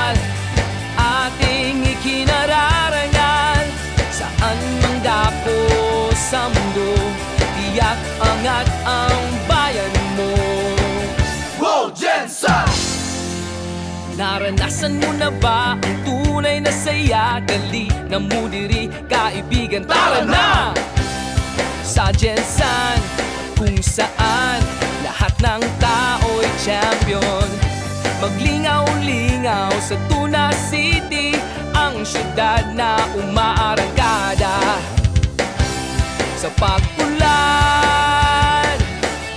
festival, ating ikinararangal. Saan mang dako sa mundo, tiyak angat ang bayan mo. Wow, Jensen! Naranasan mo na ba ang tunay na saya? Dali na mo diri, kaibigan, tara na! Sa Jensen, kung saan lahat ng tao'y champion. Maglingaw-lingaw sa Tuna City, ang syudad na umaarangkada. Sa pagpulan,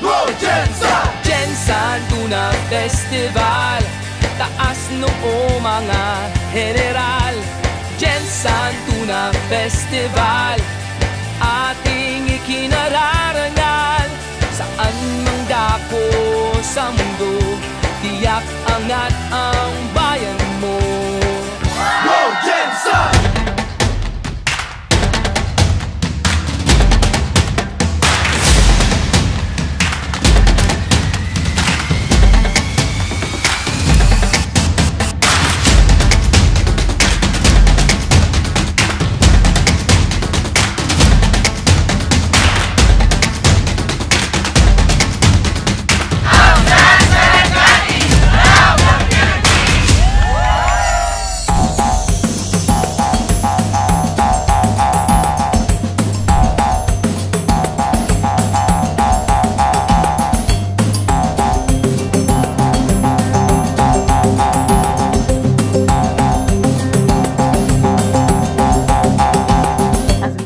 Wow, Jensen! Jensen Tuna Festival, taas noo mga general. Jensen Tuna Festival, ating ikinararangal. Saan mang dako sa mundo, tiyak angat ang bayan mo. Wow, Jensen!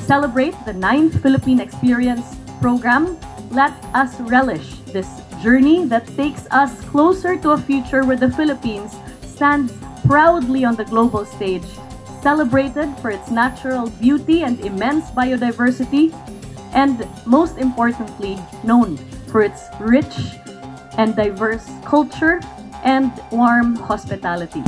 Celebrate the 9th Philippine Experience program, let us relish this journey that takes us closer to a future where the Philippines stands proudly on the global stage, celebrated for its natural beauty and immense biodiversity, and most importantly, known for its rich and diverse culture and warm hospitality.